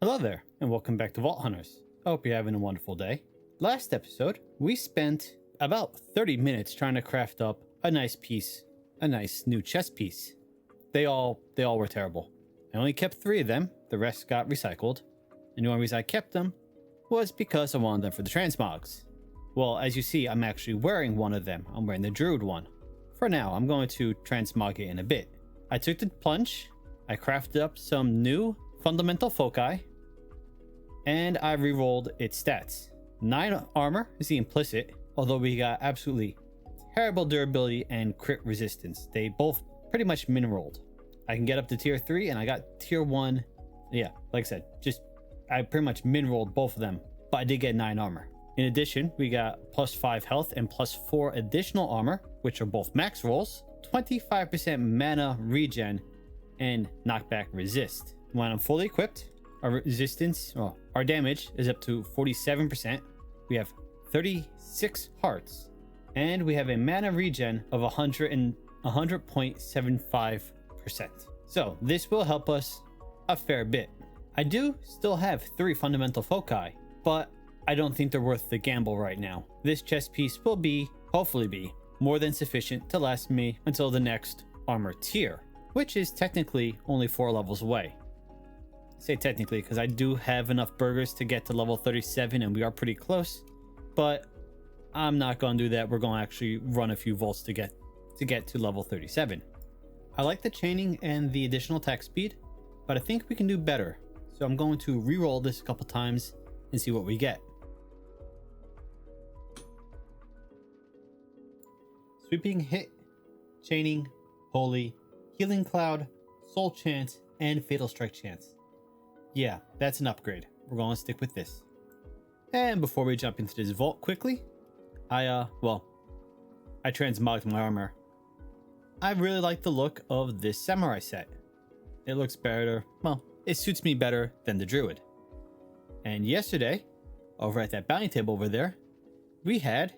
Hello there, and welcome back to Vault Hunters. I hope you're having a wonderful day. Last episode, we spent about 30 minutes trying to craft up a nice new chest piece. They all were terrible. I only kept 3 of them, the rest got recycled. And the only reason I kept them was because I wanted them for the transmogs. Well, as you see, I'm actually wearing one of them. I'm wearing the Druid one. For now, I'm going to transmog it in a bit. I took the plunge, I crafted up some new fundamental foci, and I rerolled its stats. 9 armor is the implicit, although we got absolutely terrible durability and crit resistance. They both pretty much min-rolled. I can get up to tier 3 and I got tier 1. Yeah, like I said, I pretty much min-rolled both of them, but I did get 9 armor. In addition, we got plus 5 health and plus 4 additional armor, which are both max rolls, 25% mana regen, and knockback resist. When I'm fully equipped, our damage is up to 47%. We have 36 hearts, and we have a mana regen of 100.75%. So this will help us a fair bit. I do still have 3 fundamental foci, but I don't think they're worth the gamble right now. This chest piece will hopefully be more than sufficient to last me until the next armor tier, which is technically only 4 levels away. I say technically because I do have enough burgers to get to level 37 and we are pretty close, but I'm not going to do that. We're going to actually run a few volts to get to level 37. I like the chaining and the additional attack speed, but I think we can do better. So I'm going to re-roll this a couple times and see what we get. Sweeping hit, chaining, holy, healing cloud, soul chance, and fatal strike chance. Yeah, that's an upgrade. We're going to stick with this. And before we jump into this vault quickly, I transmogged my armor. I really like the look of this samurai set. It looks better, well, it suits me better than the druid. And yesterday, over at that bounty table over there, we had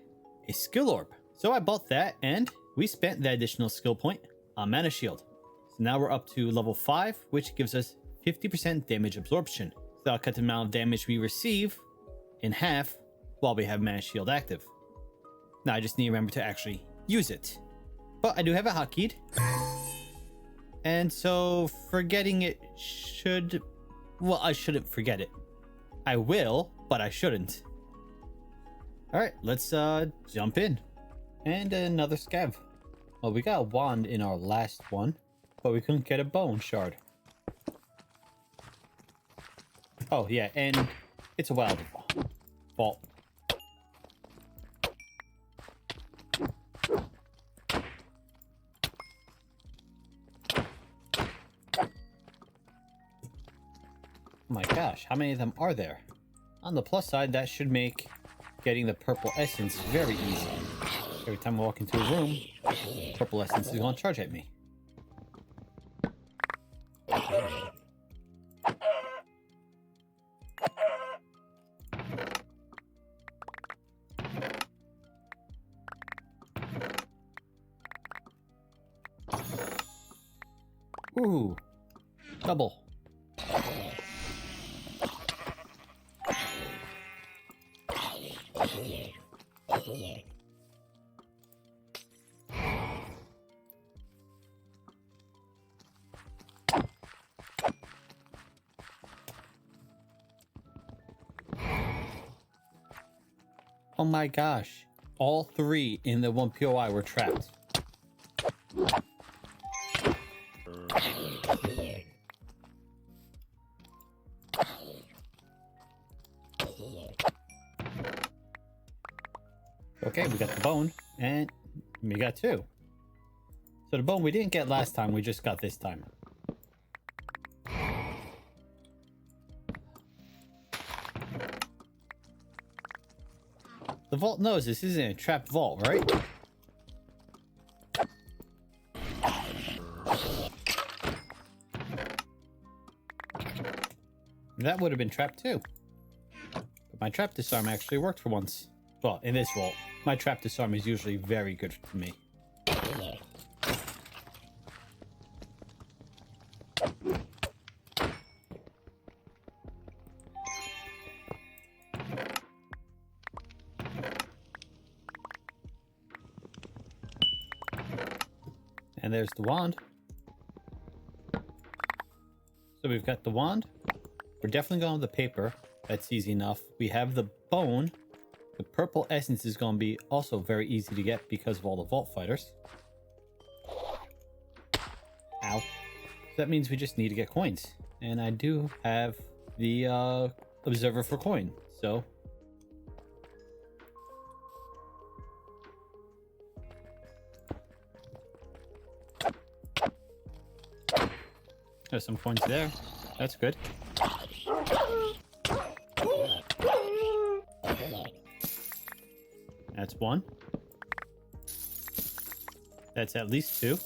a skill orb. So I bought that and we spent that additional skill point on mana shield. So now we're up to level 5, which gives us 50% damage absorption. So that'll cut the amount of damage we receive in half while we have mana shield active. Now I just need to remember to actually use it. But I do have it hotkeyed. And so forgetting it I shouldn't forget it. I will, but I shouldn't. Alright, let's jump in. And another scav. Well, we got a wand in our last one, but we couldn't get a bone shard. Oh yeah, and it's a wild vault. Oh my gosh, how many of them are there? On the plus side, that should make getting the purple essence very easy. Every time I walk into a room, purple essence is going to charge at me. Ooh, double. Oh my gosh, all 3 in the 1 POI were trapped. Okay, we got the bone, and we got 2. So the bone we didn't get last time, we just got this time. The vault knows this isn't a trapped vault, right? That would have been trapped too. But my trap disarm actually worked for once. Well, in this vault, my trap disarm is usually very good for me. And there's the wand. So we've got the wand. We're definitely going with the paper. That's easy enough. We have the bone. The purple essence is going to be also very easy to get because of all the vault fighters. Ow. So that means we just need to get coins. And I do have the observer for coin. So there's some coins there. That's good. That's one. That's at least two.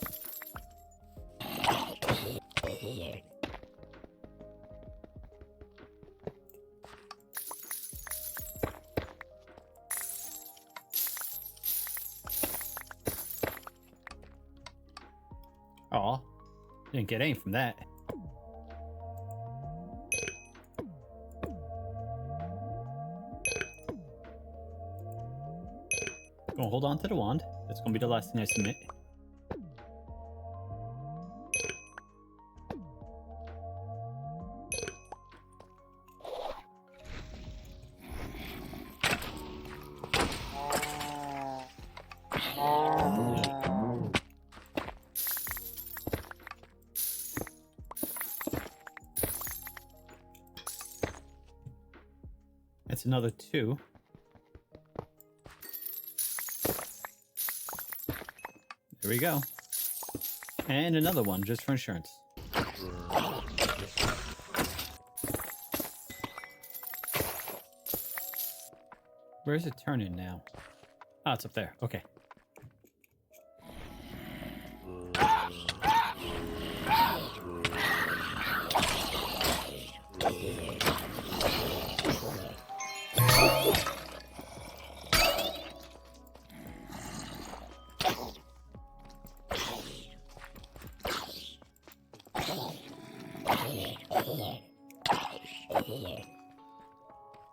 Aw, didn't get any from that. Gonna hold on to the wand. That's gonna be the last thing I submit. That's another two. There we go. And another one, just for insurance. Where's it turning now? Oh, it's up there. Okay.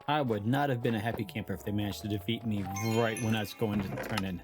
I would not have been a happy camper if they managed to defeat me right when I was going to turn in.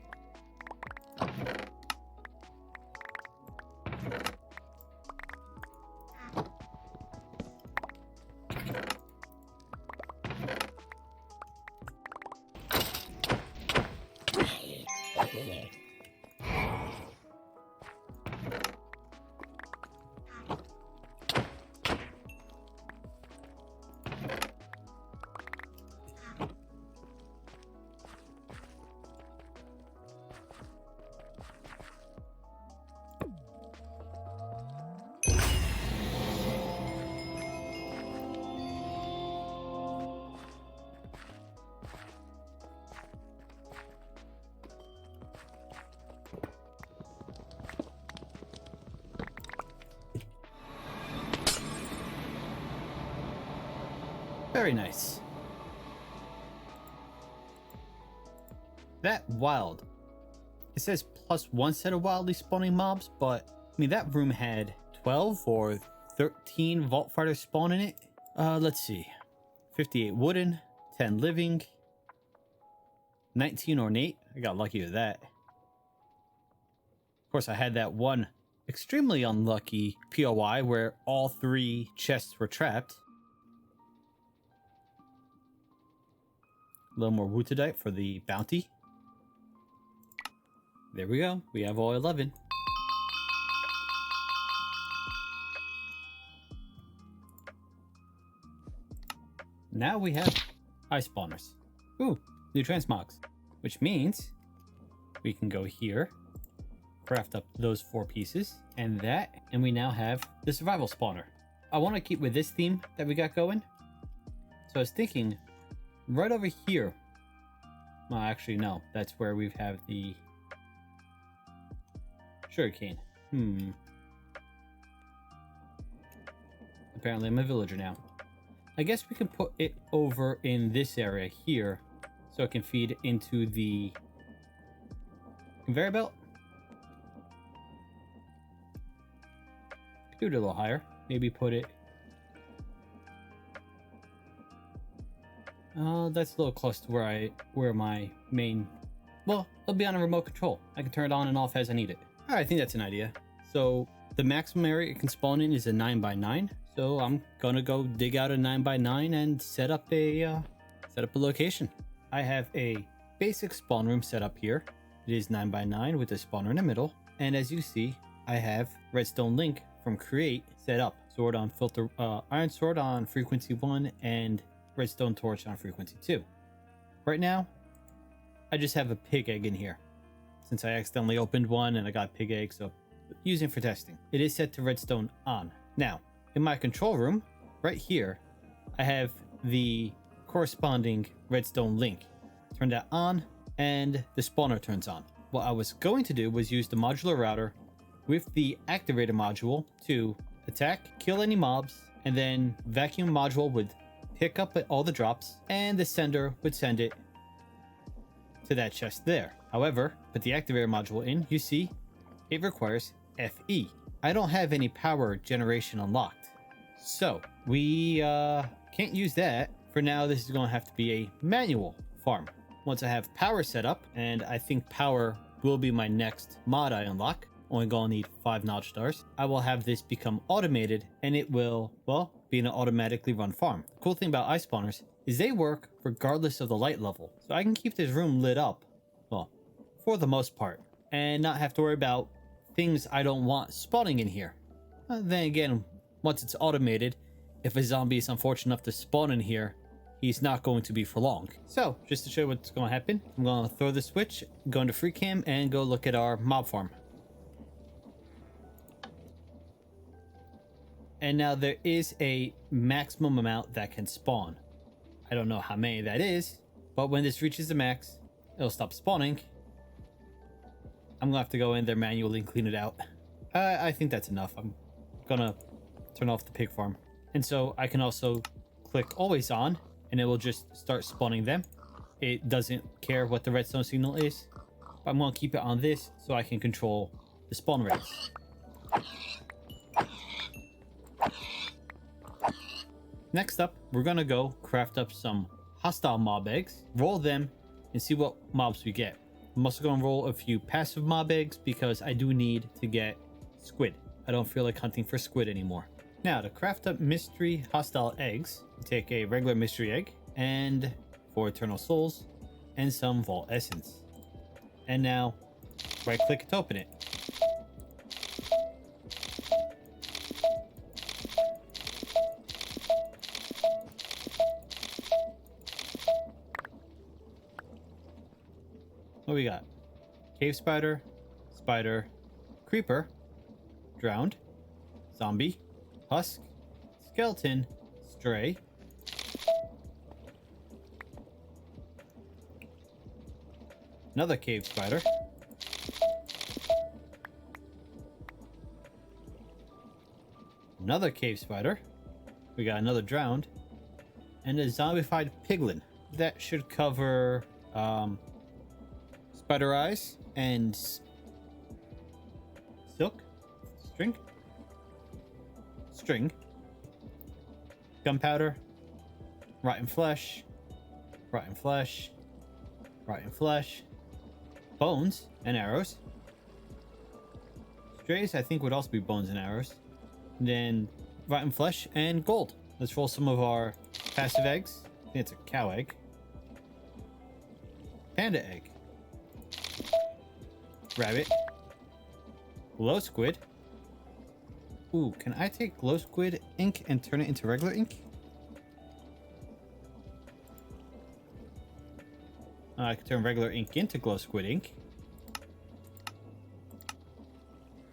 Very nice. That wild. It says plus one set of wildly spawning mobs, but I mean that room had 12 or 13 vault fighters spawn in it. Let's see. 58 wooden, 10 living, 19 ornate. I got lucky with that. Of course, I had that one extremely unlucky POI where all 3 chests were trapped. A little more Wootadite for the bounty. There we go. We have all 11. Now we have ISpawners. Ooh, new transmogs. Which means we can go here, craft up those 4 pieces, and that, and we now have the survival spawner. I want to keep with this theme that we got going. So I was thinking, right over here. Well, actually, no. That's where we have the sugarcane. Apparently, I'm a villager now. I guess we can put it over in this area here, so it can feed into the conveyor belt. Do it a little higher. Maybe put it. That's a little close to where my main... Well, it'll be on a remote control. I can turn it on and off as I need it. I think that's an idea. So the maximum area it can spawn in is a 9x9. So I'm gonna go dig out a 9x9 and set up a location. I have a basic spawn room set up here. It is 9x9 with a spawner in the middle. And as you see, I have redstone link from create set up. Sword on filter, iron sword on frequency 1 and redstone torch on frequency 2. Right now, I just have a pig egg in here since I accidentally opened one and I got pig egg, so using for testing. It is set to redstone on. Now, in my control room, right here, I have the corresponding redstone link. Turn that on and the spawner turns on. What I was going to do was use the modular router with the activator module to attack, kill any mobs, and then vacuum module would pick up all the drops and the sender would send it to that chest there. However, put the activator module in, you see it requires FE. I don't have any power generation unlocked, so we can't use that. For now, this is going to have to be a manual farm. Once I have power set up, and I think power will be my next mod I unlock, only going to need 5 knowledge stars, I will have this become automated and it will, well, be an automatically run farm. The cool thing about ISpawners is they work regardless of the light level. So I can keep this room lit up, well, for the most part, and not have to worry about things I don't want spawning in here. Then again, once it's automated, if a zombie is unfortunate enough to spawn in here, he's not going to be for long. So, just to show you what's going to happen, I'm going to throw the switch, go into free cam, and go look at our mob farm. And now there is a maximum amount that can spawn. I don't know how many that is, but when this reaches the max, it'll stop spawning. I'm gonna have to go in there manually and clean it out. I think that's enough. I'm gonna turn off the pig farm. And so I can also click always on and it will just start spawning them. It doesn't care what the redstone signal is. But I'm gonna keep it on this so I can control the spawn rates. Next up, we're gonna go craft up some hostile mob eggs, roll them, and see what mobs we get. I'm also gonna roll a few passive mob eggs because I do need to get squid. I don't feel like hunting for squid anymore. Now, to craft up mystery hostile eggs, take a regular mystery egg and 4 eternal souls and some vault essence. And now, right click to open it. What we got? Cave spider, spider, creeper, drowned, zombie, husk, skeleton, stray, another cave spider, another cave spider, we got another drowned, and a zombified piglin. That should cover spider eyes and silk, string, gunpowder, rotten flesh, bones and arrows. Strays I think would also be bones and arrows. And then rotten flesh and gold. Let's roll some of our passive eggs. I think it's a cow egg. Panda egg. Rabbit. Glow squid. Ooh, can I take glow squid ink and turn it into regular ink? I can turn regular ink into glow squid ink.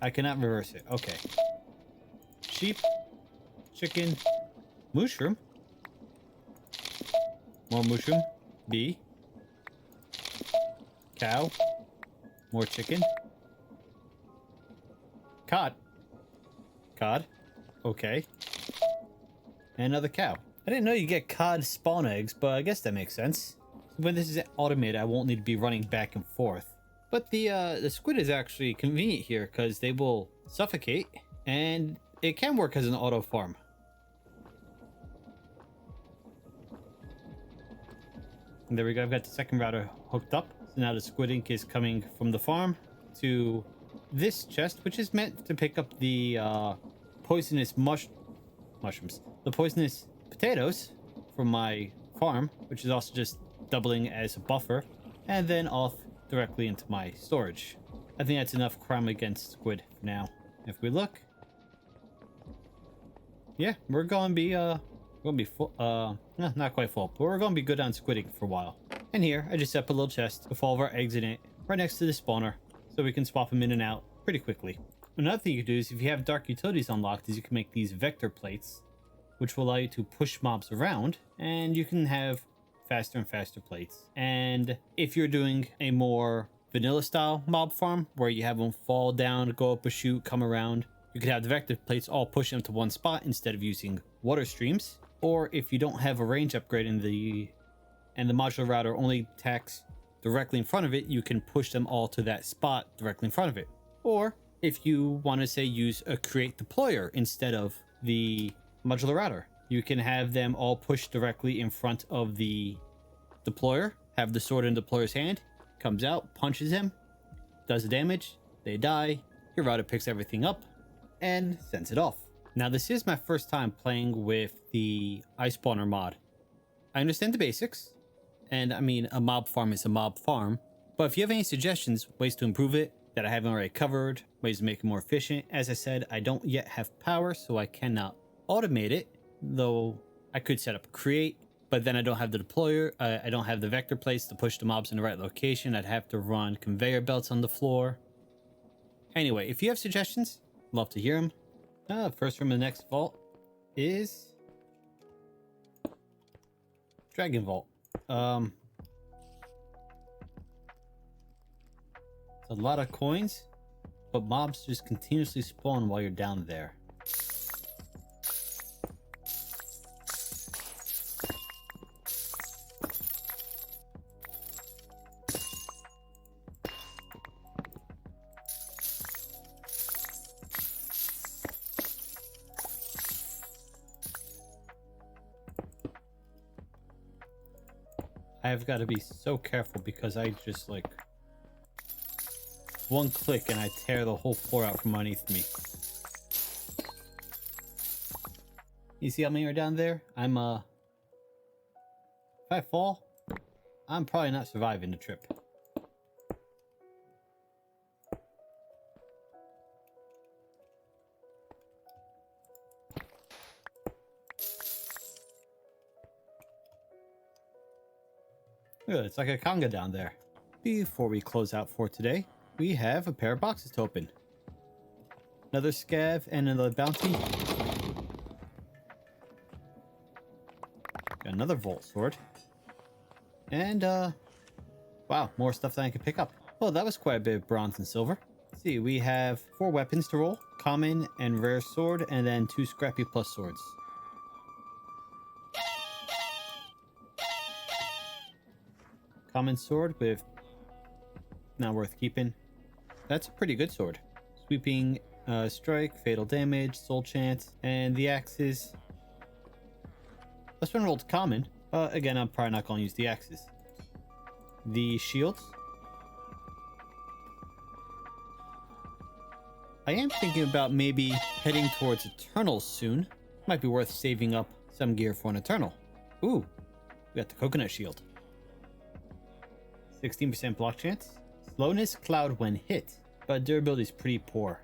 I cannot reverse it. Okay. Sheep. Chicken. Mushroom. More mushroom. Bee. Cow. More chicken. Cod. Okay. And another cow. I didn't know you get cod spawn eggs, but I guess that makes sense. When this is automated, I won't need to be running back and forth. But the squid is actually convenient here because they will suffocate and it can work as an auto farm. And there we go. I've got the second router hooked up. So now the squid ink is coming from the farm to this chest, which is meant to pick up the poisonous mushrooms, the poisonous potatoes from my farm, which is also just doubling as a buffer, and then off directly into my storage. I think that's enough crime against squid for now. If we look, yeah, we're gonna be full, no, not quite full, but we're gonna be good on squidding for a while. And here, I just set up a little chest with all of our eggs in it, right next to the spawner, so we can swap them in and out pretty quickly. Another thing you can do is, if you have dark utilities unlocked, is you can make these vector plates, which will allow you to push mobs around, and you can have faster and faster plates. And if you're doing a more vanilla style mob farm, where you have them fall down, go up a chute, come around, you could have the vector plates all push them to one spot instead of using water streams. Or if you don't have a range upgrade and the modular router only attacks directly in front of it, you can push them all to that spot directly in front of it. Or if you want to say use a create deployer instead of the modular router, you can have them all pushed directly in front of the deployer, have the sword in deployer's hand, comes out, punches him, does the damage, they die, your router picks everything up and sends it off. Now, this is my first time playing with the ISpawner mod. I understand the basics, and I mean, a mob farm is a mob farm, but if you have any suggestions, ways to improve it that I haven't already covered, ways to make it more efficient, as I said, I don't yet have power, so I cannot automate it, though I could set up create, but then I don't have the deployer, I don't have the vector plates to push the mobs in the right location. I'd have to run conveyor belts on the floor. Anyway, if you have suggestions, love to hear them. First from the next vault is Dragon Vault. It's a lot of coins, but mobs just continuously spawn while you're down there. I've got to be so careful because I just like one click and I tear the whole floor out from underneath me. You see how many are down there? If I fall, I'm probably not surviving the trip. Good, it's like a conga down there. Before we close out for today, we have a pair of boxes to open. Another scav and another bounty. Got another Volt Sword. And, wow, more stuff that I can pick up. Well, that was quite a bit of bronze and silver. Let's see, we have 4 weapons to roll. Common and rare sword, and then 2 scrappy plus swords. Common sword with not worth keeping. That's a pretty good sword. Sweeping strike, fatal damage, soul chance, and the axes. This one rolled common. Again, I'm probably not going to use the axes. The shields. I am thinking about maybe heading towards Eternals soon. Might be worth saving up some gear for an Eternal. Ooh, we got the coconut shield. 16% block chance. Slowness cloud when hit, but durability is pretty poor.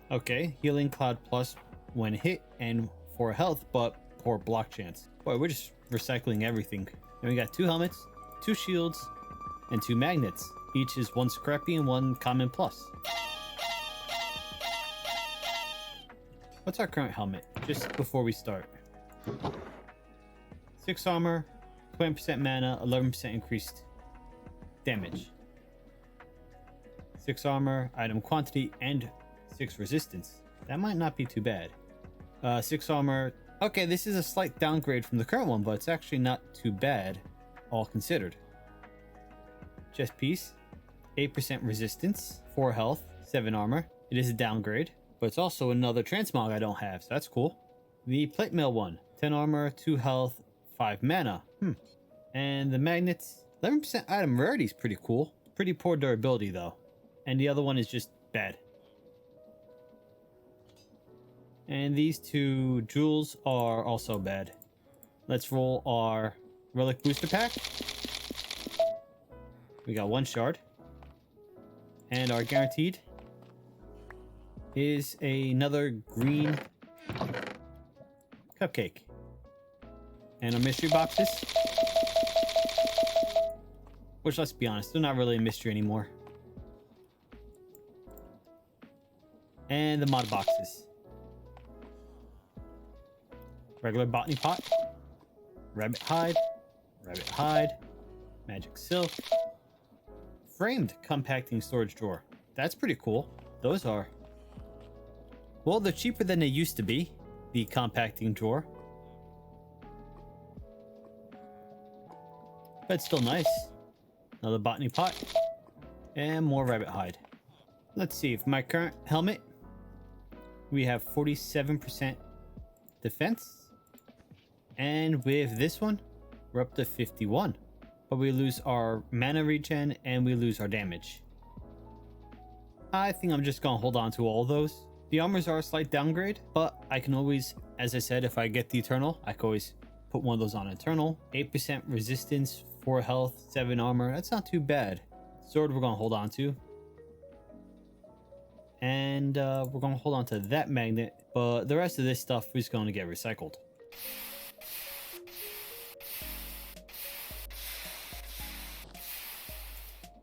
Okay, healing cloud plus when hit and 4 health, but poor block chance. Boy, we're just recycling everything. And we got 2 helmets, 2 shields, and 2 magnets. Each is 1 scrappy and 1 common plus. What's our current helmet? Just before we start. 6 armor, 20% mana, 11% increased damage. 6 armor, item quantity, and 6 resistance. That might not be too bad. 6 armor. Okay, this is a slight downgrade from the current one, but it's actually not too bad, all considered. Chest piece, 8% resistance, 4 health, 7 armor. It is a downgrade, but it's also another transmog I don't have, so that's cool. The plate mail one, 10 armor, 2 health, 5 mana. And the magnets, 11% item rarity is pretty cool. pretty poor durability though. And the other one is just bad. And these two jewels are also bad. Let's roll our relic booster pack. We got 1 shard. And our guaranteed is another green cupcake. And our mystery boxes, which, let's be honest, they're not really a mystery anymore. And the mod boxes. Regular botany pot, rabbit hide, magic silk, framed compacting storage drawer. That's pretty cool. Those are, well, they're cheaper than they used to be, the compacting drawer. But still nice. Another botany pot. And more rabbit hide. Let's see, for my current helmet, we have 47% defense. And with this one, we're up to 51. But we lose our mana regen and we lose our damage. I think I'm just gonna hold on to all those. The armors are a slight downgrade, but I can always, as I said, if I get the Eternal, I can always put one of those on Eternal. 8% resistance, 4 health, 7 armor. That's not too bad. Sword we're gonna hold on to. And we're gonna hold on to that magnet, but the rest of this stuff is gonna get recycled.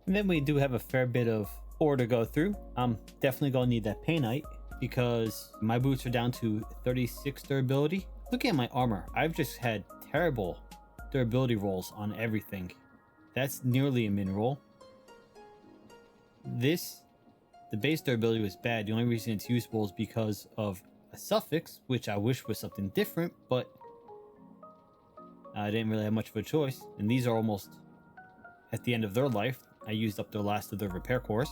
And then we do have a fair bit of ore to go through. I'm definitely gonna need that painite because my boots are down to 36 durability. Look at my armor. I've just had terrible durability rolls on everything. That's nearly a min roll. The base durability was bad. The only reason it's usable is because of a suffix, which I wish was something different, but I didn't really have much of a choice. And these are almost at the end of their life. I used up the last of their repair cores.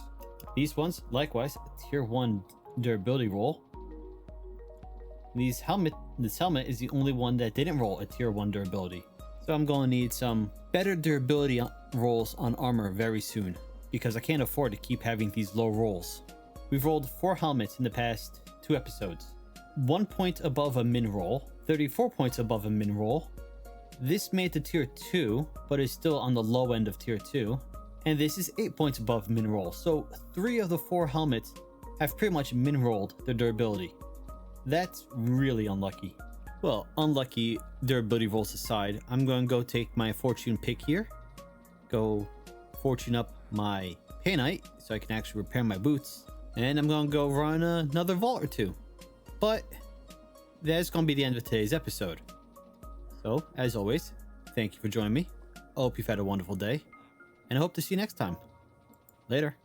These ones, likewise, a tier 1 durability roll. This helmet is the only one that didn't roll a tier 1 durability. So I'm going to need some better durability rolls on armor very soon, because I can't afford to keep having these low rolls. We've rolled 4 helmets in the past 2 episodes. 1 point above a min roll, 34 points above a min roll. This made it to tier 2, but is still on the low end of tier 2. And this is 8 points above min roll. So 3 of the 4 helmets have pretty much min rolled their durability. That's really unlucky. Well, unlucky durability rolls aside, I'm going to go take my fortune pick here. Go fortune up my painite so I can actually repair my boots. And I'm going to go run another vault or 2. But that's going to be the end of today's episode. So, as always, thank you for joining me. I hope you've had a wonderful day. And I hope to see you next time. Later.